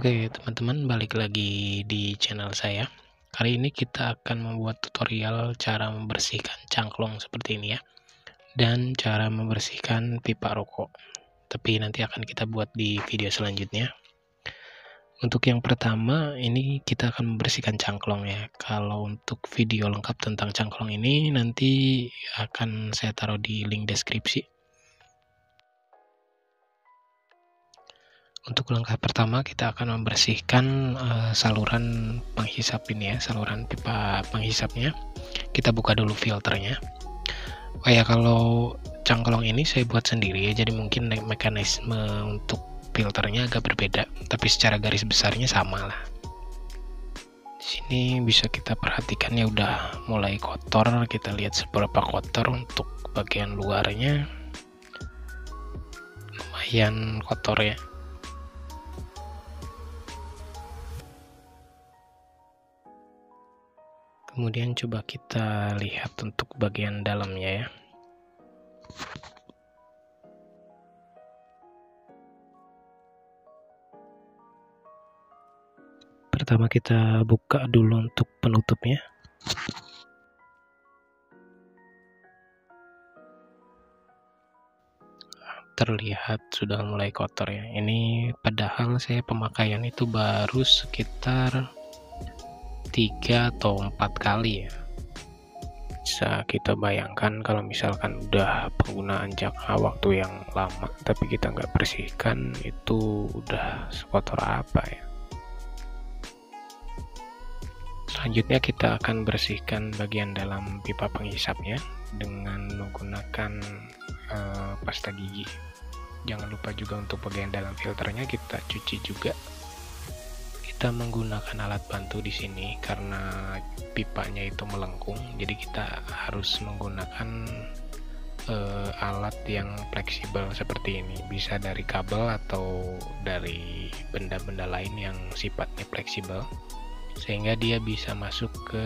Oke, teman-teman, balik lagi di channel saya. Kali ini kita akan membuat tutorial cara membersihkan cangklong seperti ini ya, dan cara membersihkan pipa rokok. Tapi nanti akan kita buat di video selanjutnya. Untuk yang pertama, ini kita akan membersihkan cangklong ya. Kalau untuk video lengkap tentang cangklong ini nanti akan saya taruh di link deskripsi. Untuk langkah pertama kita akan membersihkan saluran penghisap ini ya, saluran pipa penghisapnya. Kita buka dulu filternya. Oh ya, kalau cangklong ini saya buat sendiri ya, jadi mungkin mekanisme untuk filternya agak berbeda, tapi secara garis besarnya sama lah. Di sini bisa kita perhatikan ya, udah mulai kotor. Kita lihat seberapa kotor. Untuk bagian luarnya lumayan kotor ya. Kemudian coba kita lihat untuk bagian dalamnya ya. Pertama kita buka dulu untuk penutupnya. Terlihat sudah mulai kotor ya. Ini padahal saya pemakaian itu baru sekitar 3 atau 4 kali ya. Bisa kita bayangkan kalau misalkan udah penggunaan jangka waktu yang lama tapi kita nggak bersihkan, itu udah sekotor apa ya. Selanjutnya kita akan bersihkan bagian dalam pipa penghisapnya dengan menggunakan pasta gigi. Jangan lupa juga untuk bagian dalam filternya kita cuci juga. Kita menggunakan alat bantu di sini karena pipanya itu melengkung, jadi kita harus menggunakan alat yang fleksibel seperti ini. Bisa dari kabel atau dari benda-benda lain yang sifatnya fleksibel, sehingga dia bisa masuk ke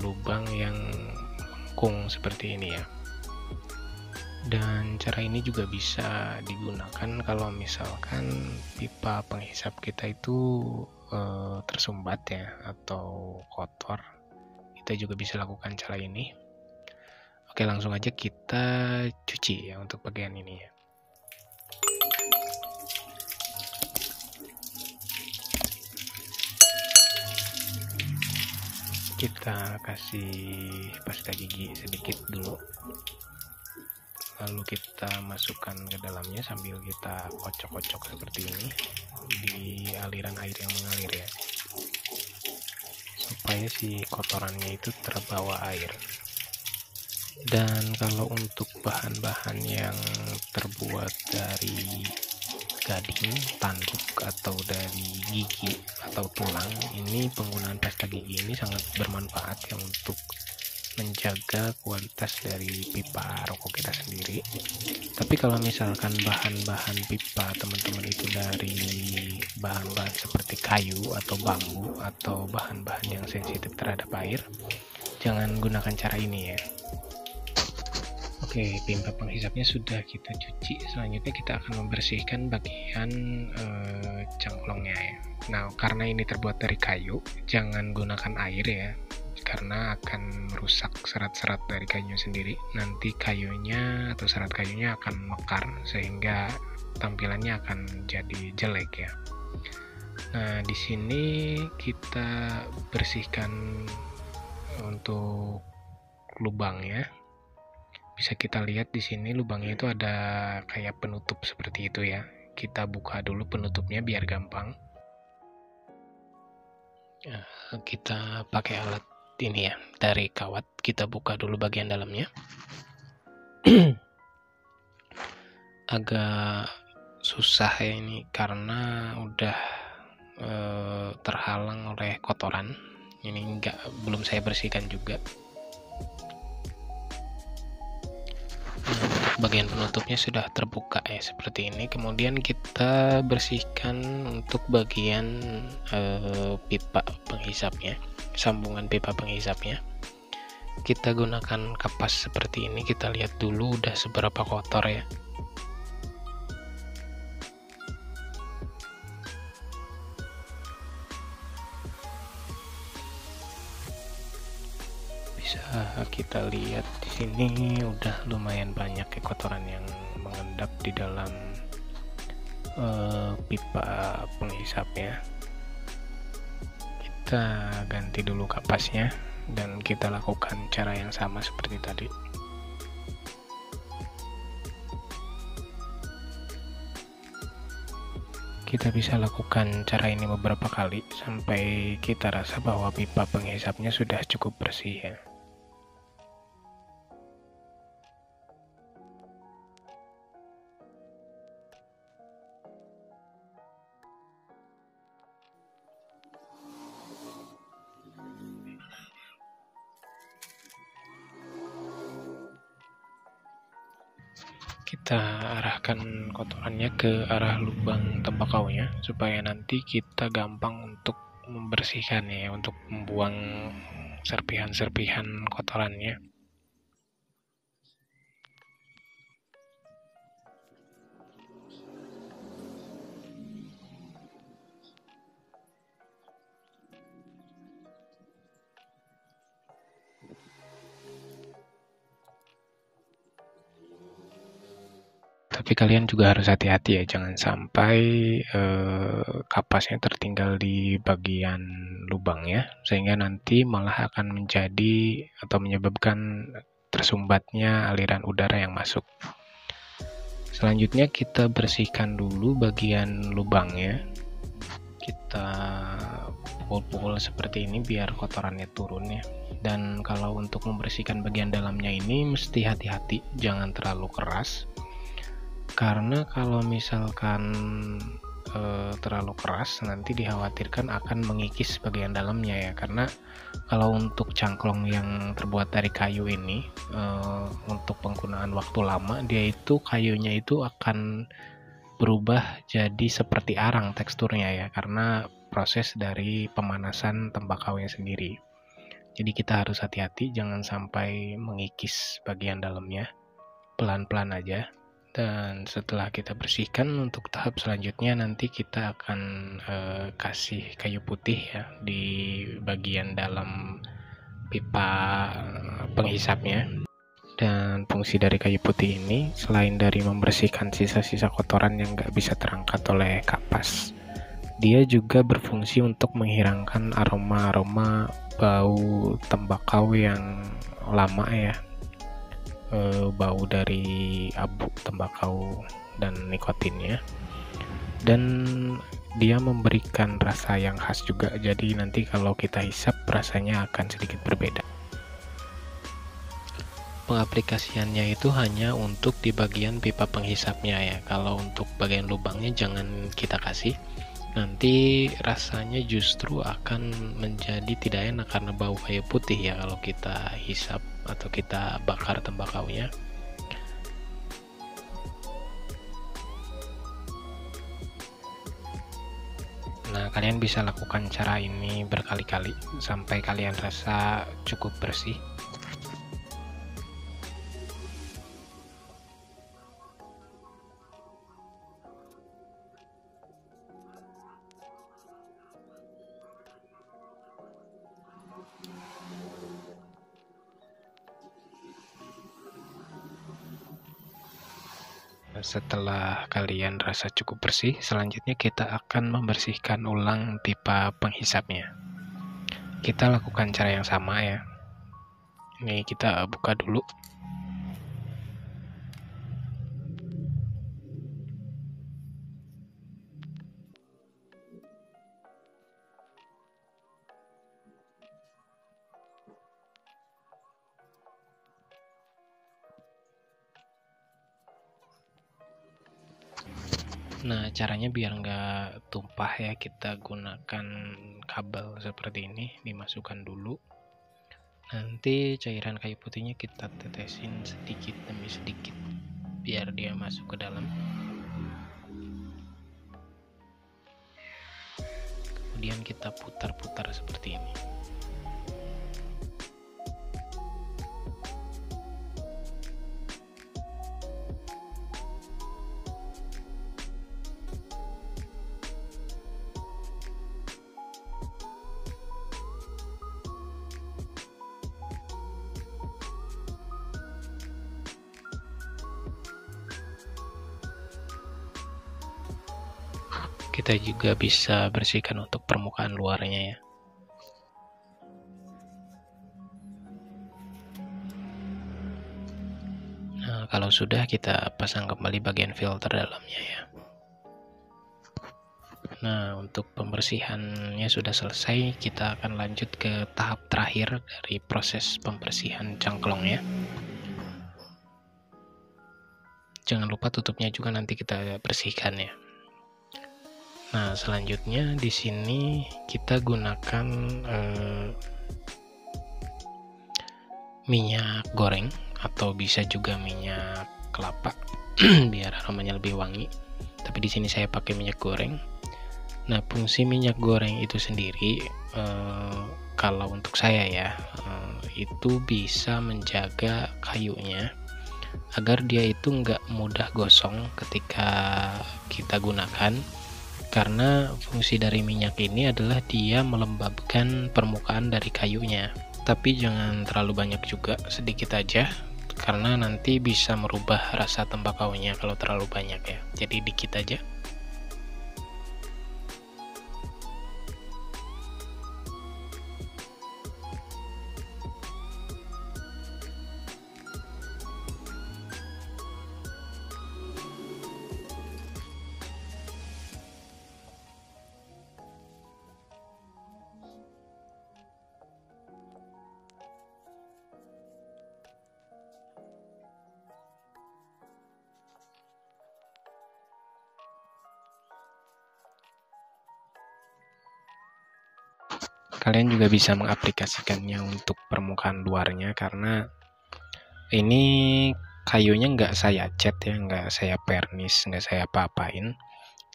lubang yang melengkung seperti ini ya. Dan cara ini juga bisa digunakan kalau misalkan pipa penghisap kita itu tersumbat ya atau kotor. Kita juga bisa lakukan cara ini. Oke, langsung aja kita cuci ya untuk bagian ini ya. Kita kasih pasta gigi sedikit dulu, lalu kita masukkan ke dalamnya sambil kita kocok-kocok seperti ini di aliran air yang mengalir ya, supaya si kotorannya itu terbawa air. Dan kalau untuk bahan-bahan yang terbuat dari gading, tanduk, atau dari gigi atau tulang, ini penggunaan pasta gigi ini sangat bermanfaat ya untuk menjaga kualitas dari pipa rokok kita sendiri. Tapi kalau misalkan bahan-bahan pipa teman-teman itu dari bahan-bahan seperti kayu atau bambu atau bahan-bahan yang sensitif terhadap air, jangan gunakan cara ini ya. Oke, pipa penghisapnya sudah kita cuci. Selanjutnya kita akan membersihkan bagian cangklongnya ya. Nah, karena ini terbuat dari kayu, jangan gunakan air ya, karena akan merusak serat-serat dari kayunya sendiri. Nanti kayunya atau serat kayunya akan mekar sehingga tampilannya akan jadi jelek ya. Nah, di sini kita bersihkan untuk lubangnya. Bisa kita lihat di sini lubangnya itu ada kayak penutup seperti itu ya. Kita buka dulu penutupnya biar gampang. Kita pakai alat ini ya, dari kawat. Kita buka dulu bagian dalamnya. Agak susah ya ini karena udah terhalang oleh kotoran. Ini belum saya bersihkan juga. Bagian penutupnya sudah terbuka ya seperti ini. Kemudian kita bersihkan untuk bagian pipa penghisapnya, sambungan pipa penghisapnya. Kita gunakan kapas seperti ini. Kita lihat dulu udah seberapa kotor ya. kita lihat di sini udah lumayan banyak ya kotoran yang mengendap di dalam pipa penghisapnya. Kita ganti dulu kapasnya dan kita lakukan cara yang sama seperti tadi. Kita bisa lakukan cara ini beberapa kali sampai kita rasa bahwa pipa penghisapnya sudah cukup bersih ya. Kita arahkan kotorannya ke arah lubang tembakaunya supaya nanti kita gampang untuk membersihkannya, untuk membuang serpihan-serpihan kotorannya. Tapi kalian juga harus hati-hati ya, jangan sampai kapasnya tertinggal di bagian lubangnya, sehingga nanti malah akan menjadi atau menyebabkan tersumbatnya aliran udara yang masuk. Selanjutnya kita bersihkan dulu bagian lubangnya. Kita pukul-pukul seperti ini biar kotorannya turun ya. Dan kalau untuk membersihkan bagian dalamnya ini mesti hati-hati, jangan terlalu keras. Karena kalau misalkan terlalu keras nanti dikhawatirkan akan mengikis bagian dalamnya ya, karena kalau untuk cangklong yang terbuat dari kayu ini untuk penggunaan waktu lama, dia itu kayunya itu akan berubah jadi seperti arang teksturnya ya, karena proses dari pemanasan tembakaunya sendiri. Jadi kita harus hati-hati jangan sampai mengikis bagian dalamnya, pelan-pelan aja. Dan setelah kita bersihkan, untuk tahap selanjutnya nanti kita akan kasih kayu putih ya di bagian dalam pipa penghisapnya. Dan fungsi dari kayu putih ini selain dari membersihkan sisa-sisa kotoran yang nggak bisa terangkat oleh kapas, dia juga berfungsi untuk menghilangkan aroma-aroma bau tembakau yang lama ya, bau dari abu tembakau dan nikotinnya, dan dia memberikan rasa yang khas juga, jadi nanti kalau kita hisap rasanya akan sedikit berbeda. Pengaplikasiannya itu hanya untuk di bagian pipa penghisapnya ya, kalau untuk bagian lubangnya jangan kita kasih, nanti rasanya justru akan menjadi tidak enak karena bau kayu putih ya kalau kita hisap atau kita bakar tembakaunya. Nah, kalian bisa lakukan cara ini berkali-kali sampai kalian rasa cukup bersih. Setelah kalian rasa cukup bersih, selanjutnya kita akan membersihkan ulang pipa penghisapnya. Kita lakukan cara yang sama ya. Ini kita buka dulu. Nah, caranya biar nggak tumpah ya, kita gunakan kabel seperti ini, dimasukkan dulu. Nanti cairan kayu putihnya kita tetesin sedikit demi sedikit, biar dia masuk ke dalam. Kemudian kita putar-putar seperti ini. kita juga bisa bersihkan untuk permukaan luarnya ya. Nah, kalau sudah, kita pasang kembali bagian filter dalamnya ya. Nah, untuk pembersihannya sudah selesai, kita akan lanjut ke tahap terakhir dari proses pembersihan cangklongnya. Jangan lupa tutupnya juga nanti kita bersihkan ya. Nah, selanjutnya di sini kita gunakan minyak goreng atau bisa juga minyak kelapa biar aromanya lebih wangi. Tapi di sini saya pakai minyak goreng. Nah, fungsi minyak goreng itu sendiri kalau untuk saya ya, itu bisa menjaga kayunya agar dia itu nggak mudah gosong ketika kita gunakan, karena fungsi dari minyak ini adalah dia melembabkan permukaan dari kayunya. Tapi jangan terlalu banyak juga, sedikit aja, karena nanti bisa merubah rasa tembakaunya kalau terlalu banyak ya. Jadi dikit aja. Kalian juga bisa mengaplikasikannya untuk permukaan luarnya, karena ini kayunya nggak saya cat ya, nggak saya pernis, nggak saya apa-apain.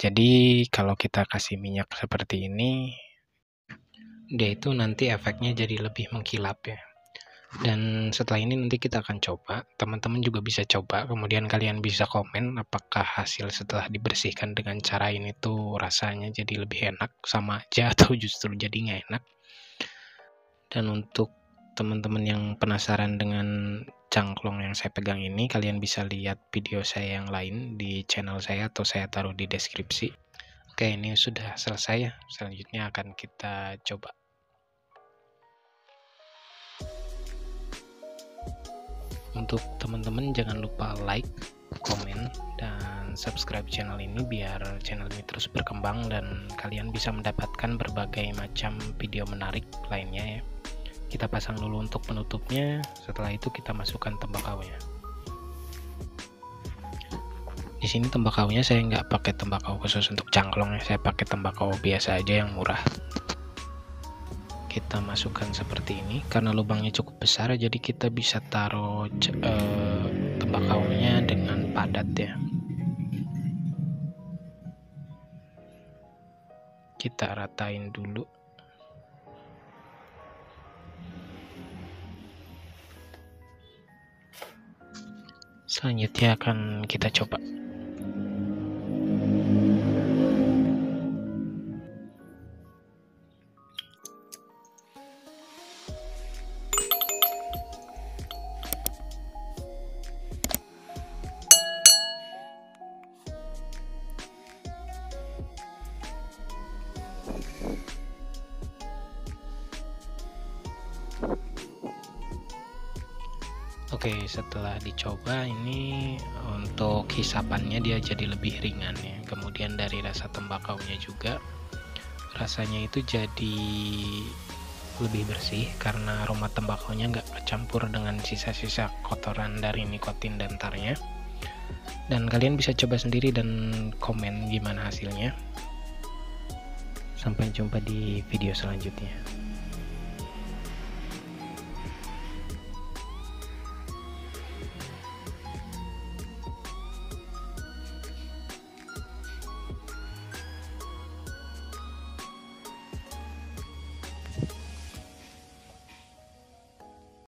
Jadi kalau kita kasih minyak seperti ini, dia itu nanti efeknya jadi lebih mengkilap ya. Dan setelah ini nanti kita akan coba, teman-teman juga bisa coba, kemudian kalian bisa komen apakah hasil setelah dibersihkan dengan cara ini tuh rasanya jadi lebih enak, sama aja, atau justru jadi nggak enak. Dan untuk teman-teman yang penasaran dengan cangklong yang saya pegang ini, kalian bisa lihat video saya yang lain di channel saya atau saya taruh di deskripsi. Oke, ini sudah selesai ya. Selanjutnya akan kita coba. Untuk teman-teman jangan lupa like, komen, dan subscribe channel ini biar channel ini terus berkembang dan kalian bisa mendapatkan berbagai macam video menarik lainnya ya. Kita pasang dulu untuk penutupnya, setelah itu kita masukkan tembakaunya. Di sini tembakaunya saya nggak pakai tembakau khusus untuk cangklong ya, saya pakai tembakau biasa aja yang murah. Kita masukkan seperti ini, karena lubangnya cukup besar jadi kita bisa taruh tembakaunya dengan padat ya. Kita ratain dulu. Selanjutnya akan kita coba. Oke, setelah dicoba ini untuk hisapannya dia jadi lebih ringan ya. Kemudian dari rasa tembakaunya juga rasanya itu jadi lebih bersih karena aroma tembakaunya nggak kecampur dengan sisa-sisa kotoran dari nikotin dan tarnya. Dan kalian bisa coba sendiri dan komen gimana hasilnya. Sampai jumpa di video selanjutnya.